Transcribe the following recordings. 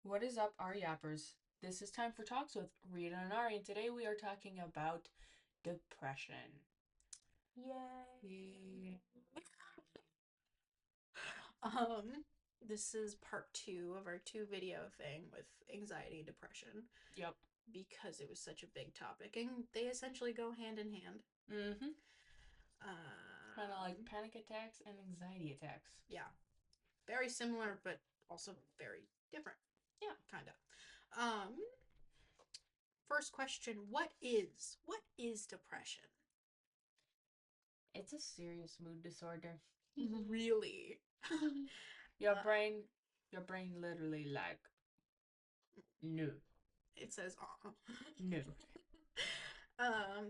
What is up, our yappers? This is time for talks with Rita and Ari, and today we are talking about depression. Yay. Yeah. Um, this is part two of our two video thing with anxiety and depression Yep. because it was such a big topic and they essentially go hand in hand. Mm-hmm. Kind of like Um, panic attacks and anxiety attacks. yeah, very similar but also very different. Yeah. Kind of. First question, what is depression? It's a serious mood disorder. Really? Your uh, brain, your brain literally like, no, it says no.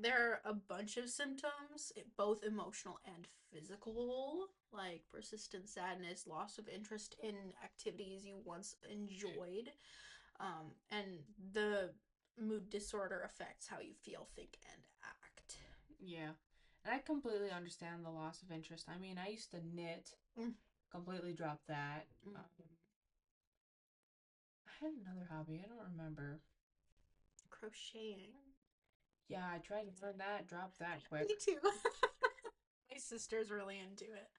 There are a bunch of symptoms, both emotional and physical, like persistent sadness, loss of interest in activities you once enjoyed, and the mood disorder affects how you feel, think, and act. Yeah. And I completely understand the loss of interest. I mean, I used to knit, Mm, completely dropped that. mm. I had another hobby, I don't remember. Crocheting. Yeah, I tried to learn that, dropped that quick. Me too. My sister's really into it.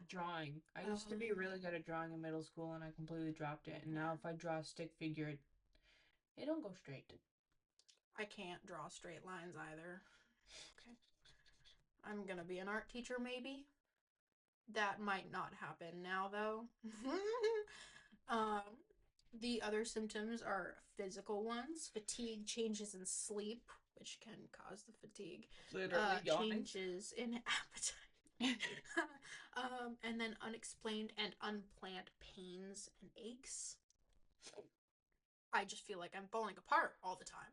Drawing. I used to be Um, really good at drawing in middle school and I completely dropped it. And now if I draw a stick figure, it don't go straight. I can't draw straight lines either. Okay. I'm gonna be an art teacher, maybe. That might not happen now, though. um, the other symptoms are physical ones, fatigue, changes in sleep, which can cause the fatigue, Literally yawning. changes in appetite, and then unexplained and unplanned pains and aches. I just feel like I'm falling apart all the time.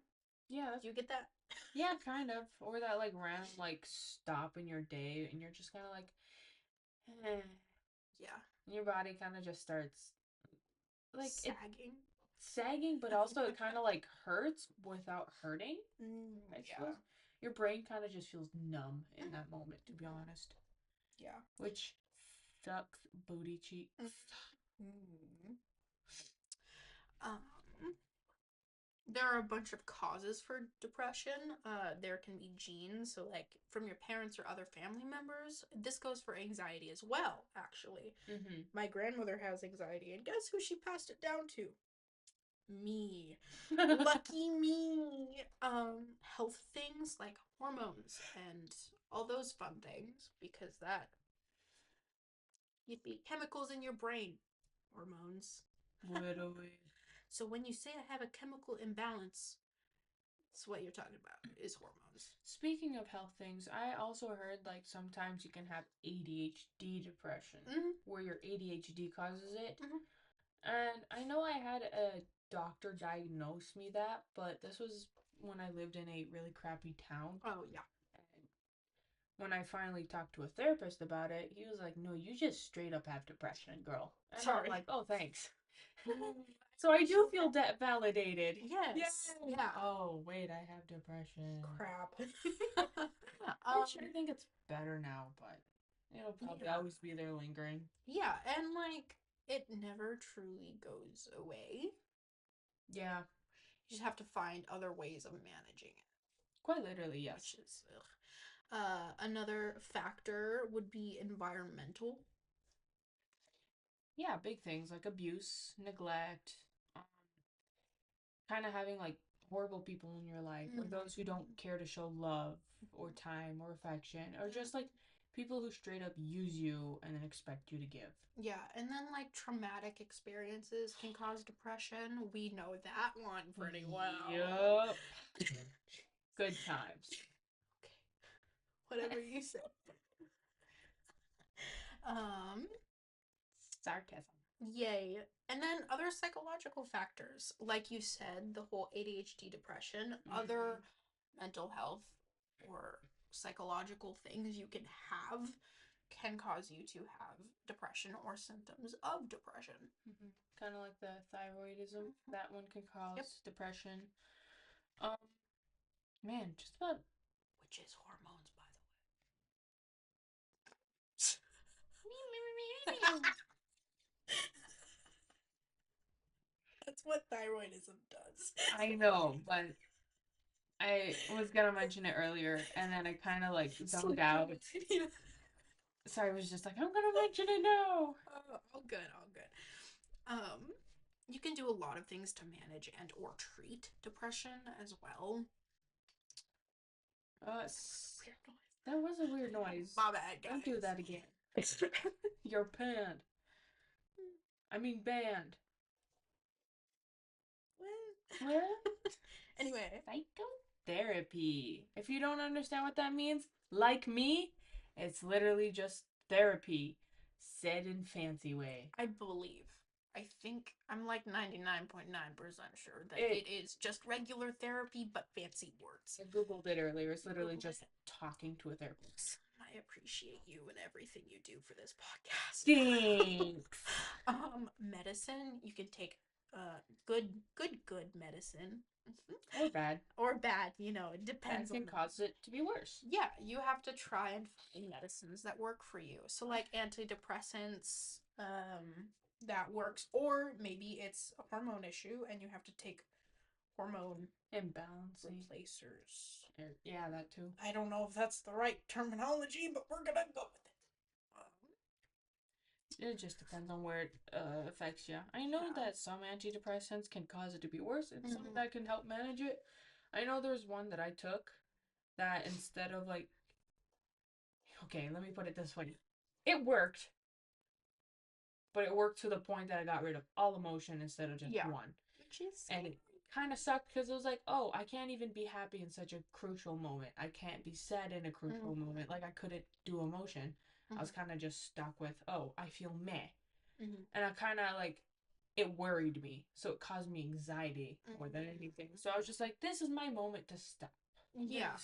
Yeah, Do you get that? yeah, kind of. Or that like random like stop in your day and you're just kind of like, eh. Yeah. And your body kind of just starts like it Sagging. sagging, but also it kind of like hurts without hurting. I Yeah. suppose your brain kind of just feels numb in that moment, to be honest. Yeah. Which sucks, booty cheeks. Mm. Um, there are a bunch of causes for depression. There can be genes, so like from your parents or other family members. This goes for anxiety as well, actually. Mm-hmm. My grandmother has anxiety, and guess who she passed it down to? Me. Lucky me. Health things like hormones and all those fun things, because that you'd be chemicals in your brain. Hormones. Literally. So when you say I have a chemical imbalance, it's what you're talking about is hormones. Speaking of health things, I also heard like sometimes you can have ADHD depression, Mm-hmm. where your ADHD causes it. Mm-hmm. And I know I had a doctor diagnose me that, but this was when I lived in a really crappy town. Oh yeah. And when I finally talked to a therapist about it, he was like, "No, you just straight up have depression, girl." And I'm Sorry. like, "Oh, thanks." So I do feel validated. Yes. Yay! Yeah. Oh, wait, I have depression. Crap. Which I think it's better now, but it'll probably yeah. always be there lingering. Yeah, and like it never truly goes away. Yeah, You just have to find other ways of managing it, quite literally, which yes. is ugh. Another factor would be environmental. Yeah, big things like abuse, neglect, um, kind of having like horrible people in your life, or those who don't care to show love or time or affection, or just like people who straight up use you and then expect you to give. Yeah, and then like traumatic experiences can cause depression. We know that one pretty well. Yup. Good times. Okay, whatever you say. Um, Sarcasm. Yay. And then other psychological factors, like you said, the whole ADHD depression, other Mm-hmm. mental health or psychological things you can have can cause you to have depression or symptoms of depression. Mm-hmm. Kind of like the thyroidism. Mhm. That one can Yep. cause depression. Um, man, just about. Which is hormones, by the way. That's what thyroidism does. I know, but I was gonna mention it earlier, and then I kind of like zoned out. So I was just like, I'm gonna mention it now. All good, all good. Um, you can do a lot of things to manage and or treat depression as well. That was a weird noise. My bad, guys. Don't do that again. You're banned. I mean banned. What? Anyway. Psychotherapy. If you don't understand what that means, like me, it's literally just therapy, said in fancy way. I believe. I think I'm like 99.9% sure that it is just regular therapy but fancy words. I googled it earlier. It's literally just talking to a therapist. I appreciate you and everything you do for this podcast. Thanks. Medicine, you can take good medicine. Or bad. Or bad, you know, it depends. That can cause it to be worse. Yeah, you have to try and find medicines that work for you. So like antidepressants, that works. Or maybe it's a hormone issue and you have to take hormone imbalance replacers. Yeah, that too. I don't know if that's the right terminology, but we're gonna go with it. It just depends on where it affects you. I know that some antidepressants can cause it to be worse, and some that can help manage it. I know there's one that I took that instead of like, okay, let me put it this way, it worked, but it worked to the point that I got rid of all emotion instead of just one. Which is and it kind of sucked because it was like, oh, I can't even be happy in such a crucial moment. I can't be sad in a crucial moment. Like I couldn't do emotion. I was kind of just stuck with, oh, I feel meh. And I kind of like, it worried me. So it caused me anxiety more than anything. So I was just like, this is my moment to stop. Yeah.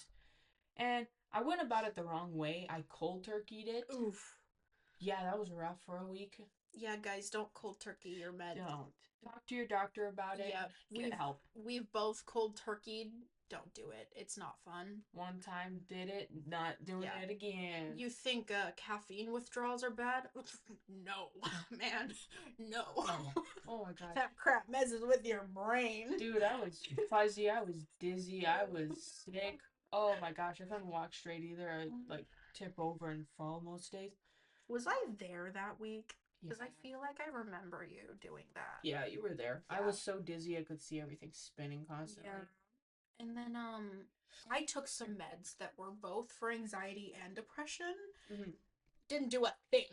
And I went about it the wrong way. I cold turkeyed it. Oof. Yeah, that was rough for a week. Yeah, guys, don't cold turkey your meds. Don't. Talk to your doctor about it. Yeah, get help. We've both cold turkeyed. Don't do it. It's not fun. One time did it, not doing it again. You think caffeine withdrawals are bad? No, man, no. Oh my god. That crap messes with your brain. Dude, I was fuzzy. I was dizzy. I was sick. Oh my gosh, I couldn't walk straight either. I'd like tip over and fall most days. Was I there that week? Because I feel like I remember you doing that. Yeah, you were there. Yeah. I was so dizzy I could see everything spinning constantly. Yeah. And then I took some meds that were both for anxiety and depression. Didn't do a thing.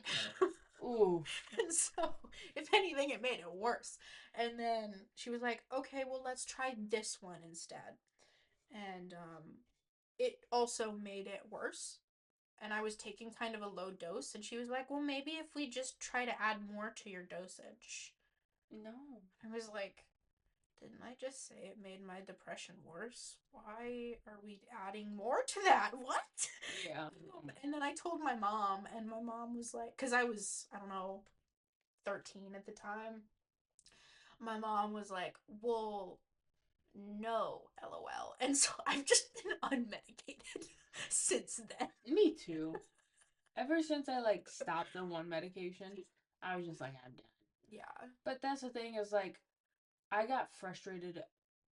Ooh. And so, if anything, it made it worse. And then she was like, okay, well, let's try this one instead. And it also made it worse. And I was taking kind of a low dose, and she was like, well, maybe if we just try to add more to your dosage. No. I was like, didn't I just say it made my depression worse? Why are we adding more to that? What? Yeah. And then I told my mom, and my mom was like, because I was, I don't know, 13 at the time. My mom was like, well, no, LOL. And so I've just been unmedicated since then. Me too. Ever since I like stopped the one medication, I was just like, I'm done. Yeah. But that's the thing is like, I got frustrated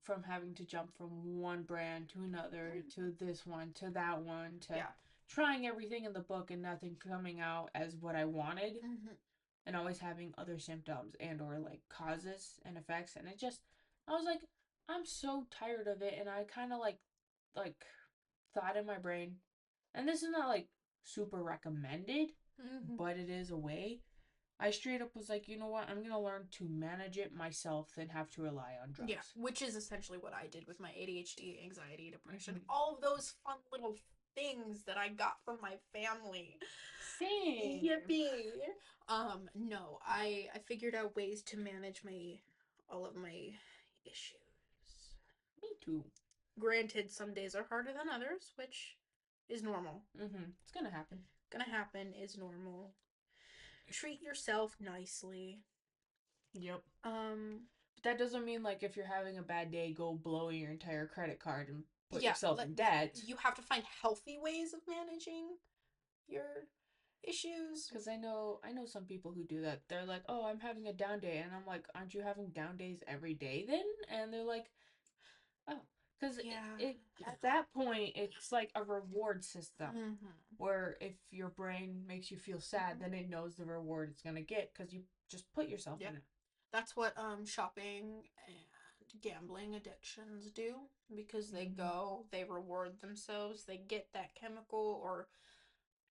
from having to jump from one brand to another, to this one, to that one, to trying everything in the book and nothing coming out as what I wanted. And always having other symptoms and or like causes and effects. And it just, I was like, I'm so tired of it. And I kind of like thought in my brain, and this is not like super recommended, but it is a way. I straight up was like, you know what? I'm going to learn to manage it myself than have to rely on drugs. Yeah, which is essentially what I did with my ADHD, anxiety, depression, all of those fun little things that I got from my family. Same. Yippee. No, I figured out ways to manage all of my issues. Me too. Granted, some days are harder than others, which is normal. It's gonna happen. Is normal. Treat yourself nicely. Yep. But that doesn't mean like if you're having a bad day, go blow your entire credit card and put yourself in debt. You have to find healthy ways of managing your issues. Because I know some people who do that. They're like, "Oh, I'm having a down day," and I'm like, "Aren't you having down days every day then?" And they're like, "Oh, because Yeah. it at that point it's like a reward system Mm-hmm. where if your brain makes you feel sad, Mm-hmm. then it knows the reward it's gonna get because you just put yourself Yep. in it." That's what shopping and gambling addictions do, because Mm-hmm. they reward themselves, they get that chemical or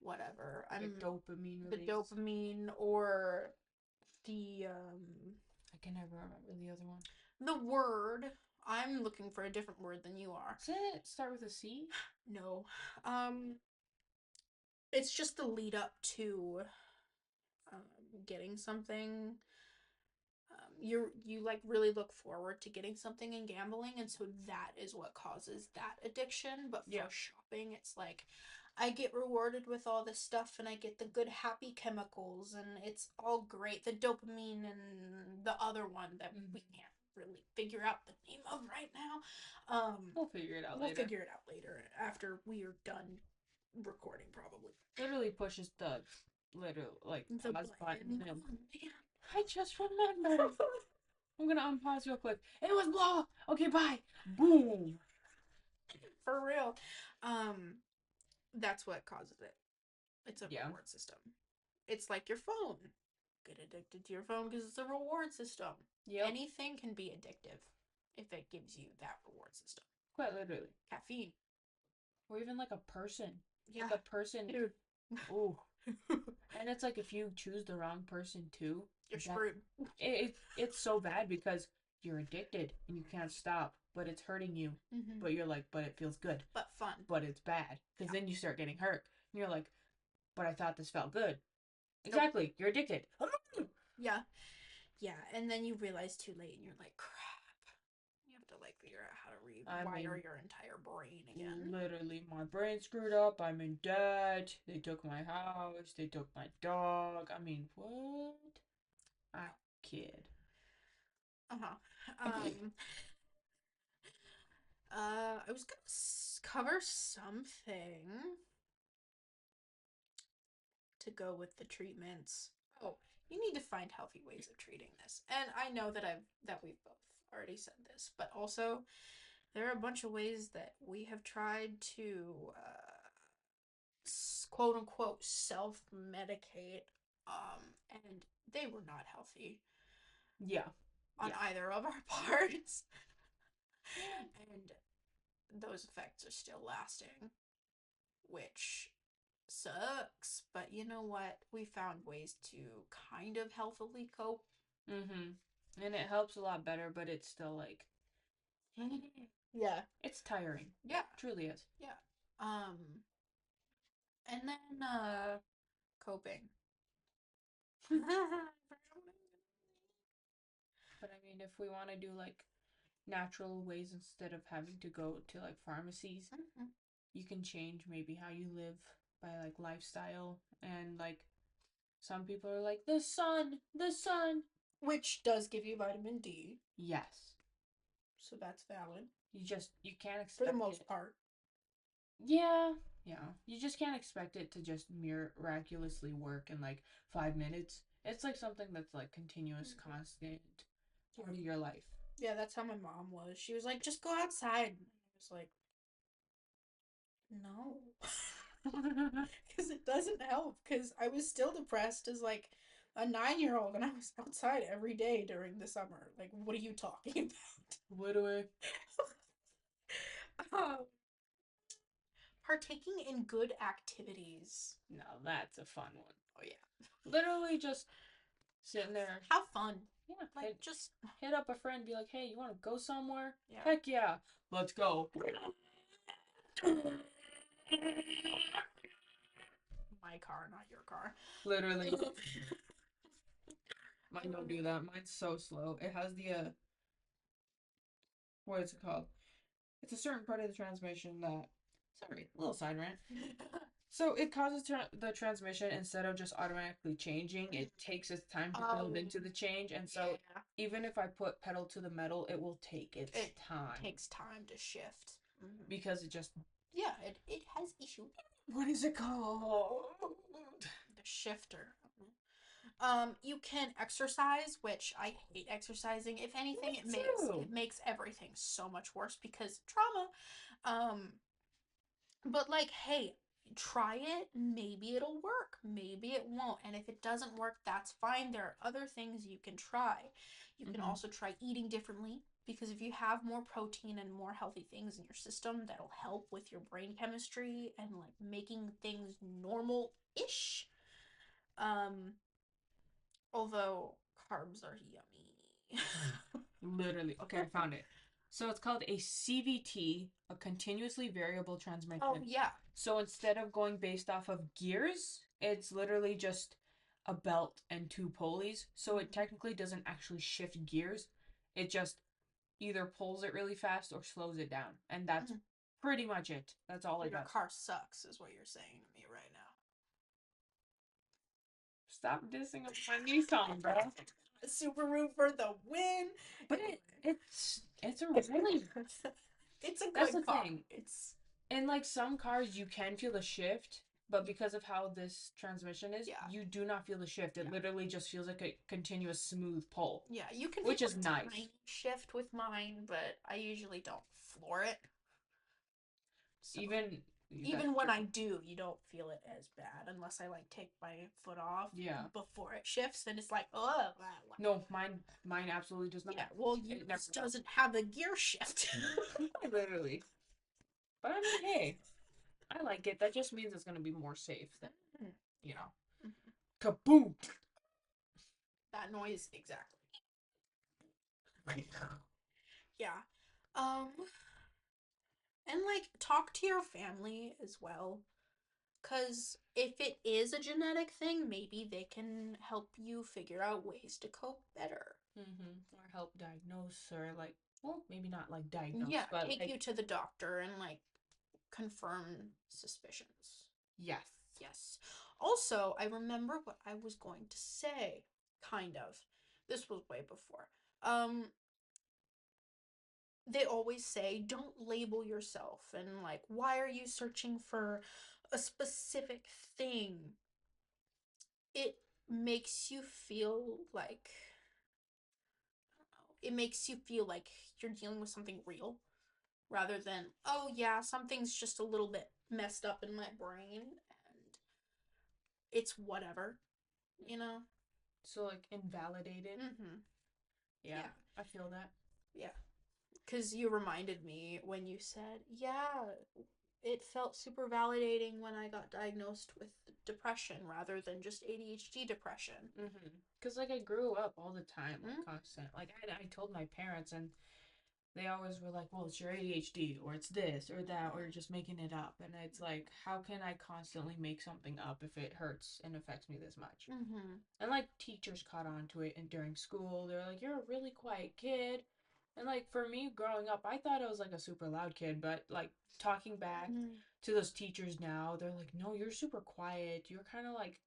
whatever. The I'm dopamine the release. dopamine or the I can never remember the other one. the word. I'm looking for a different word than you are. Does it start with a C? No. Um it's just the lead up to getting something. You like really look forward to getting something in gambling, and so that is what causes that addiction. But Yeah. for shopping, it's like I get rewarded with all this stuff and I get the good happy chemicals and it's all great. The dopamine and the other one that we can't really figure out the name of right now. We'll figure it out We'll later. figure it out later after we are done recording, probably. Literally pushes the little like The pause button. button. I just remembered. I'm gonna unpause real quick. It was blah. Okay, bye. Boom. For real. That's what causes it. It's a Yeah. reward system. It's like your phone. Get addicted to your phone because it's a reward system. Yep. Anything can be addictive if it gives you that reward system. Quite literally. Caffeine. Or even like a person. Yeah. Like a person. Dude. Ooh. And it's like if you choose the wrong person too, you're screwed. It's so bad because you're addicted and you can't stop, but it's hurting you. Mm-hmm. But you're like, but it feels good. But fun. But it's bad. Because Yeah. then you start getting hurt. And you're like, but I thought this felt good. Exactly. Nope. You're addicted. Yeah. Yeah. And then you realize too late and you're like, crap. You have to like figure out how to rewire your entire brain again. Literally, my brain screwed up. I'm in debt. They took my house. They took my dog. I mean, what? I kid. I was gonna cover something to go with the treatments. Oh, you need to find healthy ways of treating this. And I know that we've both already said this, but also there are a bunch of ways that we have tried to quote unquote self-medicate, and they were not healthy. Yeah. On either of our parts. And those effects are still lasting, which sucks, but you know what? We found ways to kind of healthily cope. Mm-hmm. And it helps a lot better, but it's still like, yeah, it's tiring. Yeah, it truly is. Yeah. And then coping. But I mean, if we want to do like natural ways instead of having to go to like pharmacies, you can change maybe how you live by like lifestyle. And like some people are like, the sun, which does give you vitamin D. Yes. So that's valid. You can't expect for the most part. Yeah. You just can't expect it to just miraculously work in like 5 minutes. It's like something that's like continuous, constant part of your life. Yeah, that's how my mom was. She was like, just go outside. I was like, no. Because it doesn't help. Because I was still depressed as like a 9-year-old and I was outside every day during the summer. Like, what are you talking about? Literally. Partaking in good activities. No, that's a fun one. Oh, yeah. Literally just sitting there. Have fun. Yeah. Like, just hit up a friend, be like, hey, you want to go somewhere? Yeah. Heck yeah. Let's go. My car, not your car. Literally. Mine don't do that. Mine's so slow. It has the, what is it called? It's a certain part of the transmission that, sorry, a little side rant. So it causes the transmission, instead of just automatically changing, it takes its time to build into the change. And so even if I put pedal to the metal, it will take its time. It takes time to shift. Because it just... Yeah, it has issue. What is it called? a shifter. You can exercise, which I hate exercising. If anything, Me it too. makes everything so much worse because trauma. Um, but like, hey, try it. Maybe it'll work. Maybe it won't. And if it doesn't work, that's fine. There are other things you can try. You can Mm-hmm. also try eating differently because if you have more protein and more healthy things in your system, that'll help with your brain chemistry and like making things normal ish. Um, although carbs are yummy. Literally. Okay, I found it. So it's called a CVT, a continuously variable Oh, transmission. yeah. So instead of going based off of gears, it's literally just a belt and two pulleys. So it Mhm. technically doesn't actually shift gears. It just either pulls it really fast or slows it down. And that's Mhm. pretty much it. That's all it Your does. car sucks, is what you're saying to me right Stop dissing up my Nissan, bro. now. Subaru for the win. But it's a really It's a that's good the car. thing. It's In like some cars you can feel the shift, but because of how this transmission is, yeah, you do not feel the shift. It yeah, literally just feels like a continuous smooth pull, yeah. You can feel which is a nice. tiny shift with mine, but I usually don't floor it. So Even that's even when true. I do, you don't feel it as bad unless I like take my foot off Yeah. before it shifts, and it's like, oh, No, mine absolutely does not. yeah. Well, It never yours does. doesn't have a gear shift. Literally. But I mean, hey, I like it. That just means it's gonna be more safe than, you know. Mhm. Kaboom! That noise exactly. Yeah. Um, and like talk to your family as well. Because if it is a genetic thing, maybe they can help you figure out ways to cope better. Or help diagnose or like, well, maybe not like diagnose, Yeah, but take like, you to the doctor and like confirm suspicions. yes. Yes. Also, I remember what I was going to say, kind of. This was way before. Um, they always say don't label yourself and like why are you searching for a specific thing? It makes you feel like I don't know, it makes you feel like you're dealing with something real rather than oh yeah, something's just a little bit messed up in my brain and it's whatever, you know? So like invalidated. Mhm. Yeah, Yeah. I feel that. Yeah. Because you reminded me when you said, yeah, it felt super validating when I got diagnosed with depression rather than just ADHD depression. Cause like I grew up all the time, like Mm-hmm. constant. Like I told my parents, and they always were like, "Well, it's your ADHD, or it's this, or that, or you're just making it up." And it's like, how can I constantly make something up if it hurts and affects me this much? Mm-hmm. And like teachers caught on to it, and during school, they're like, "You're a really quiet kid." And like for me growing up, I thought I was like a super loud kid, but like talking back Mm-hmm. to those teachers now, they're like, "No, you're super quiet. You're kind of like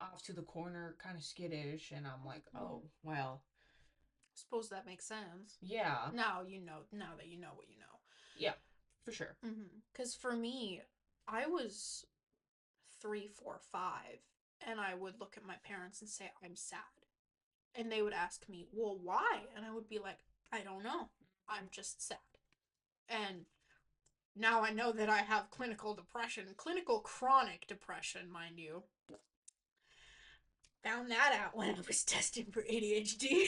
off to the corner, kind of skittish." And I'm like, Mm-hmm. "Oh, well, Suppose that makes sense. yeah, Now you know, now that you know what you know. yeah, for sure." Because for me, I was 3, 4, 5, and I would look at my parents and say, I'm sad. And they would ask me, well, why? And I would be like, I don't know. I'm just sad. And now I know that I have clinical depression, clinical chronic depression, mind you. Found that out when I was testing for ADHD.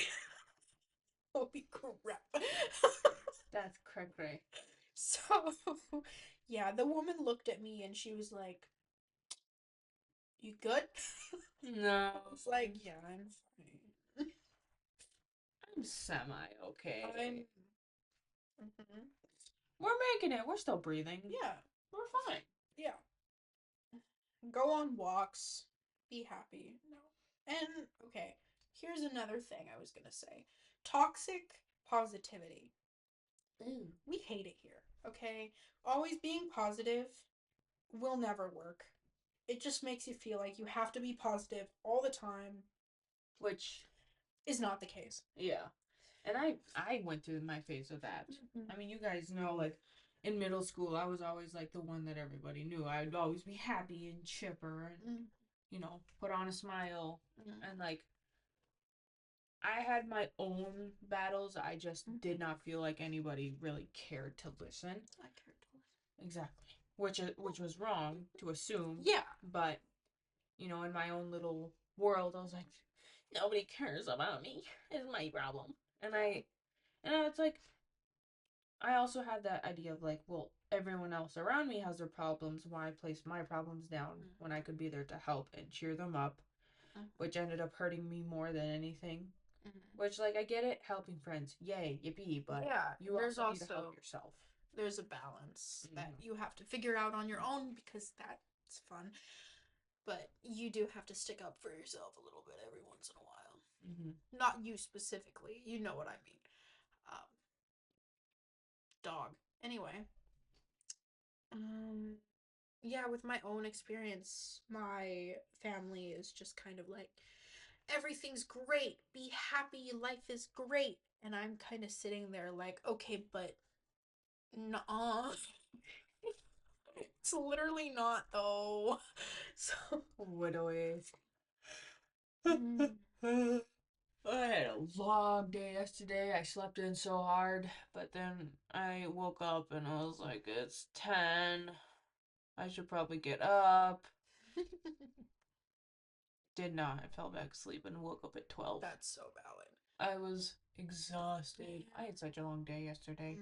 Holy crap. That's cray. So, yeah, the woman looked at me and she was like, you good? No, I was like, yeah, I'm fine. I'm semi I'm. okay. Mhm. We're making it. We're still breathing. Yeah, We're fine. yeah. Go on walks. Be happy. No. And, okay, here's another thing I was gonna say toxic positivity. Ooh. We hate it here, okay? Always being positive will never work. It just makes you feel like you have to be positive all the time, Which, is not the case. yeah. And I went through my phase of that. Mm-hmm. I mean, you guys know, like, in middle school, I was always like the one that everybody knew. I'd always be happy and chipper, and Mm-hmm. put on a smile. Mhm. And like, I had my own battles. I just did not feel like anybody really cared to listen. I cared to listen. Exactly. Which was wrong to assume. Yeah. But, in my own little world, I was like, nobody cares about me. It's my problem. And it's like, I also had that idea of like, well, everyone else around me has their problems. Why place my problems down when I could be there to help and cheer them up, which ended up hurting me more than anything. Which, like, I get it, helping friends, yay, yippee, but Yeah, you there's also need to also help yourself. there's a balance that you have to figure out on your own because that's fun. But you do have to stick up for yourself a little bit every once in a while. Not you specifically, you know what I mean. Um, Dog. Anyway, yeah, with my own experience, my family is just kind of like, everything's great, be happy, life is great. And I'm kind of sitting there like, okay, but nuh-uh. It's literally not though. So Widowy. mm, I had a long day yesterday. I slept in so hard, but then I woke up and I was like, it's 10. I should probably get up. Did not. I fell back asleep and woke up at 12. that's so valid. I was exhausted. I had such a long day yesterday.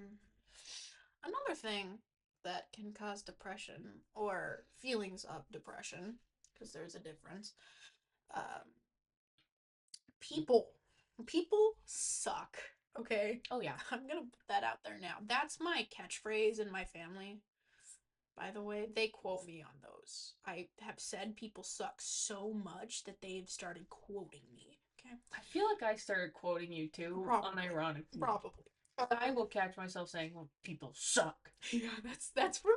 Another thing that can cause depression or feelings of depression, because there's a difference. People. People suck. Okay? Oh, yeah. I'm gonna put that out there now. That's my catchphrase in my family. By the way, they quote me on those. I have said people suck so much that they've started quoting me. Okay? I feel like I started quoting you too, Probably. unironically. Probably. I will catch myself saying, well, people suck. Yeah, that's for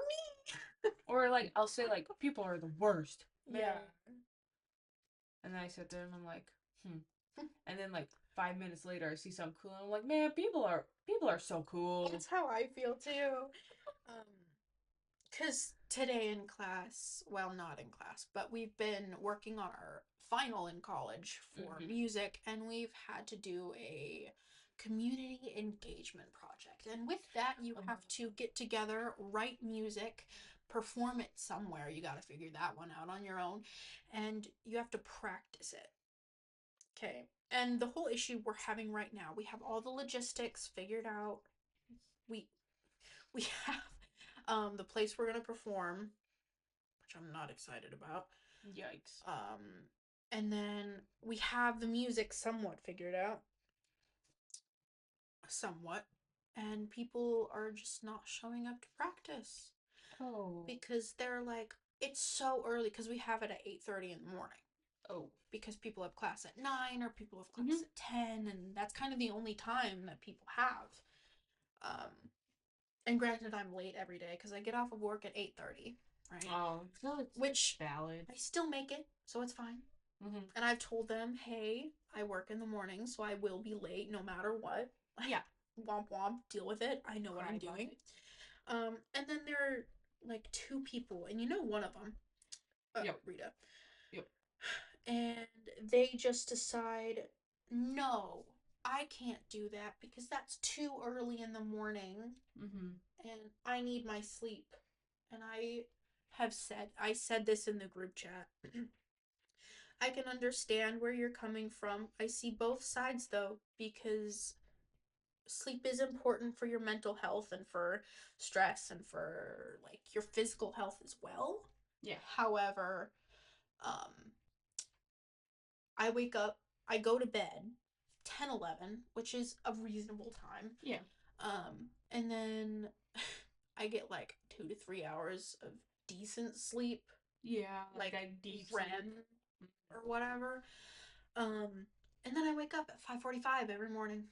me. Or like, I'll say like, people are the worst. Man. Yeah. And then I sit there and I'm like, And then like 5 minutes later, I see something cool, and I'm like, man, people are so cool. That's how I feel too. Because today in class, well, not in class, but we've been working on our final in college for music, and we've had to do a community engagement project. And with that, you have to get together, write music, perform it somewhere. You got to figure that one out on your own, and you have to practice it. Okay. And the whole issue we're having right now, we have all the logistics figured out. We we have the place we're gonna perform, which I'm not excited about. Yikes. And then we have the music somewhat figured out. Somewhat. And people are just not showing up to practice. Oh. Because they're like, it's so early because we have it at 8:30 in the morning. Oh. Because people have class at 9 or people have class at 10, and that's kind of the only time that people have. And granted, I'm late every day because I get off of work at 8:30, right? Oh, so it's which valid. I still make it, so it's fine. And I've told them, hey, I work in the morning, so I will be late no matter what. Yeah. Womp womp, deal with it. I know what I'm doing. And then there are like 2 people, and you know one of them, Yep. Rita. Yep. And they just decide, no, I can't do that because that's too early in the morning. And I need my sleep. And I said this in the group chat. I can understand where you're coming from. I see both sides though, because sleep is important for your mental health and for stress and for like your physical health as well. Yeah. However, I wake up, I go to bed 10, 11, which is a reasonable time. Yeah. And then I get like 2 to 3 hours of decent sleep. Yeah. Like deep REM or whatever. And then I wake up at 5:45 every morning.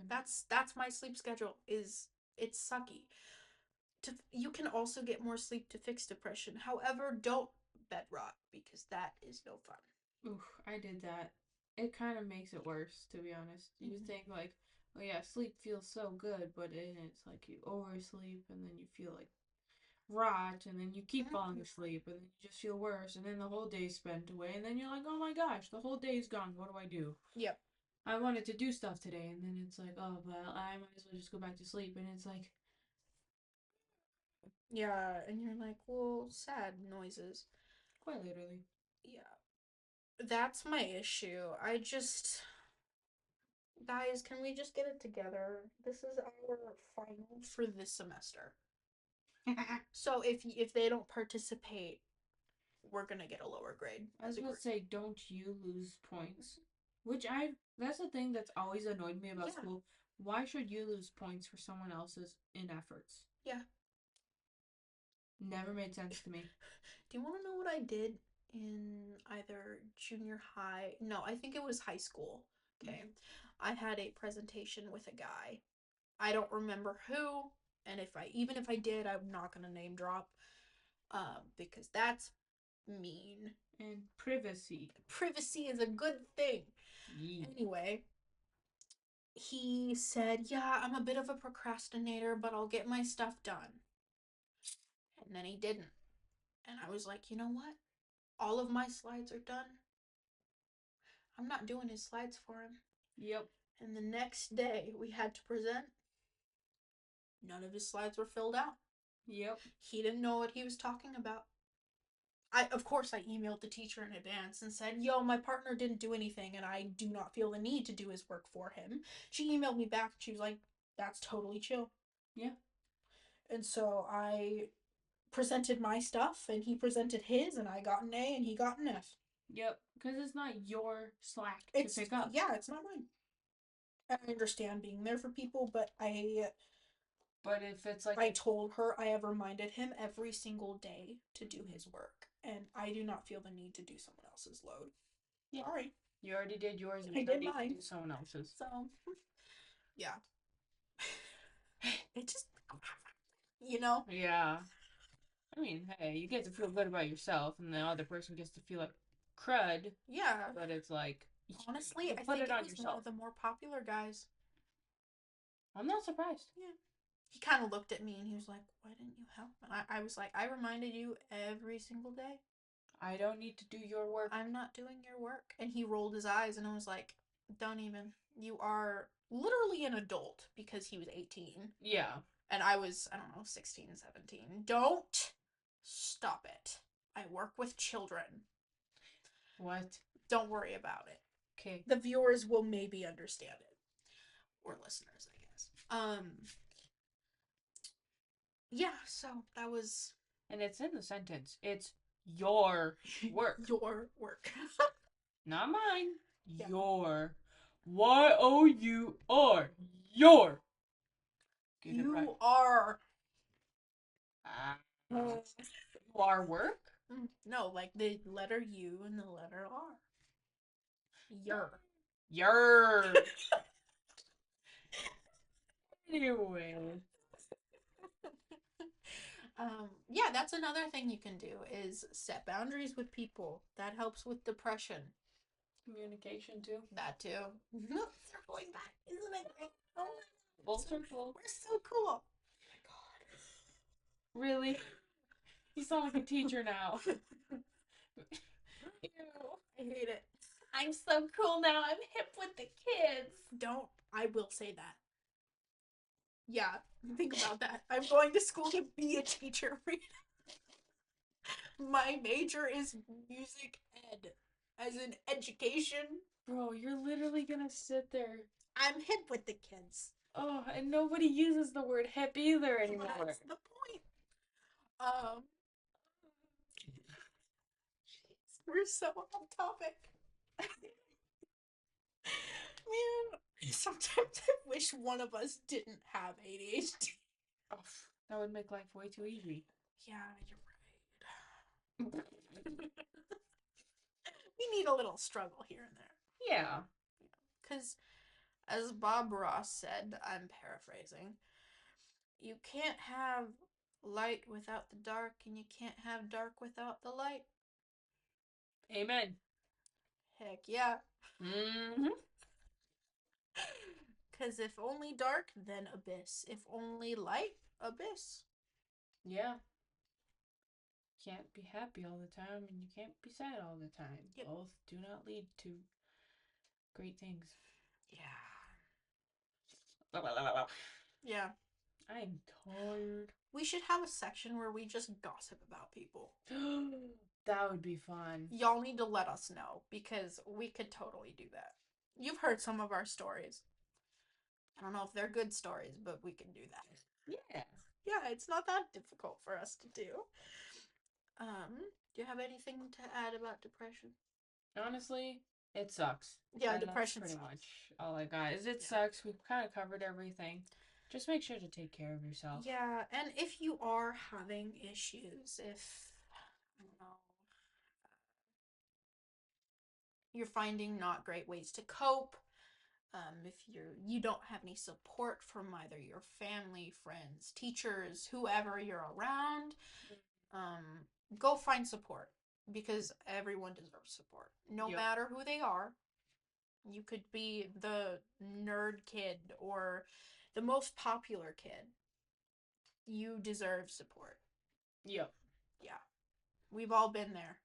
That's my sleep schedule. It's sucky. You can also get more sleep to fix depression. However, don't bed rot because that is no fun. Oof, I did that. It kind of makes it worse, to be honest. You think like, oh yeah, sleep feels so good, but then it's like you oversleep and then you feel like rot, and then you keep falling Mhm. asleep, and then you just feel worse, and then the whole day's spent away, and then you're like, oh my gosh, the whole day's gone. What do I do? Yep. I wanted to do stuff today, and then it's like, oh well, I might as well just go back to sleep, and it's like, Yeah, and you're like, well, sad noises. quite literally. Yeah. That's my issue. I just guys, can we just get it together? This is our final for this semester. So if they don't participate, we're gonna get a lower grade I was as a gonna group. say, don't you lose points? That's the thing that's always annoyed me about Yeah. school. Why should you lose points for someone else's inefforts? Yeah. Never made sense to me. Do you want to know what I did in either junior high? No, I think it was high school. Okay. I had a presentation with a guy. I don't remember who, and even if I did, I'm not gonna name drop, because that's mean. And privacy. Privacy is a good thing. Yee. Anyway, he said, "Yeah, I'm a bit of a procrastinator, but I'll get my stuff done." And then he didn't. And I was like, you know what? All of my slides are done. I'm not doing his slides for him. Yep. And the next day we had to present. None of his slides were filled out. Yep. He didn't know what he was talking about. Of course, I emailed the teacher in advance and said, yo, my partner didn't do anything and I do not feel the need to do his work for him. She emailed me back and she was like, that's totally chill. Yeah. And so I presented my stuff and he presented his and I got an A and he got an F. Yep. Because it's not your slack It's to pick up. yeah, it's not mine. I understand being there for people, but But if it's like I told her I have reminded him every single day to do his work, and I do not feel the need to do someone else's load. Yeah. All right, you already did yours, and I you did don't need mine. to do someone else's. So, yeah, it just, you know, Yeah. I mean, hey, you get to feel good about yourself, and the other person gets to feel like crud. yeah. But it's like, Honestly, you I put think it on was one yourself. of the more popular guys. I'm not surprised. Yeah. He kind of looked at me and he was like, "Why didn't you help?" And I was like, "I reminded you every single day. I don't need to do your work. I'm not doing your work." And he rolled his eyes and I was like, "Don't even. You are literally an adult," because he was 18. Yeah. And I was, I don't know, 16, 17. Don't stop it. I work with children. What? Don't worry about it. Okay. The viewers will maybe understand it. Or listeners, I guess. Yeah, so that was And it's in the sentence. It's your work. your work. Not mine. Yeah. Your. Y-O-U-R. Your. Get it right. You are. You are work? No, like the letter U and the letter R. Your. Your. Anyway. Yeah, that's another thing you can do is set boundaries with people. That helps with depression. Communication too. That too. No, circling back, isn't it great? Oh, Full circle. we're so cool. Oh my god. Really? You sound like a teacher now. Ew, I hate it. I'm so cool now. I'm hip with the kids. Don't. I will say that. Yeah, think about that. I'm going to school to be a teacher. My major is music ed, as in education. Bro, you're literally gonna sit there. I'm hip with the kids. Oh, and nobody uses the word hip either anymore. That's the point. We're so off topic. Man, sometimes I wish one of us didn't have ADHD. Oh, that would make life way too easy. Yeah, you're right. We need a little struggle here and there. Yeah. Because, as Bob Ross said, I'm paraphrasing, you can't have light without the dark, and you can't have dark without the light. Amen. Heck yeah. Mm-hmm. Because if only dark, then abyss. If only light, abyss. Yeah. can't be happy all the time and you can't be sad all the time. Yep. Both do not lead to great things. Yeah. I Yeah. am tired. We should have a section where we just gossip about people. That would be fun. Y'all need to let us know because we could totally do that. You've heard some of our stories. I don't know if they're good stories, but we can do that. Yeah. Yeah, it's not that difficult for us to do. Do you have anything to add about depression? Honestly, it sucks. Yeah, And depression that's pretty sucks. much all I got. Is it Yeah. sucks. We've kind of covered everything. Just make sure to take care of yourself. Yeah, and if you are having issues, if I don't know, you're finding not great ways to cope, if you don't have any support from either your family, friends, teachers, whoever you're around, go find support because everyone deserves support, no Yep. matter who they are. You could be the nerd kid or the most popular kid. You deserve support. Yep. Yeah. We've all been there.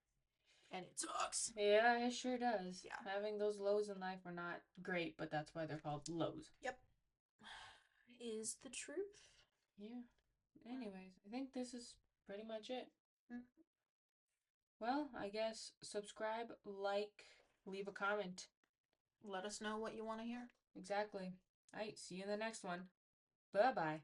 And it sucks. Yeah, it sure does. Yeah. Having those lows in life are not great, but that's why they're called lows. Yep. Is the truth. Yeah. Anyways, I think this is pretty much it. Mhm. Well, I guess subscribe, like, leave a comment. Let us know what you want to hear. Exactly. All right, see you in the next one. Bye-bye.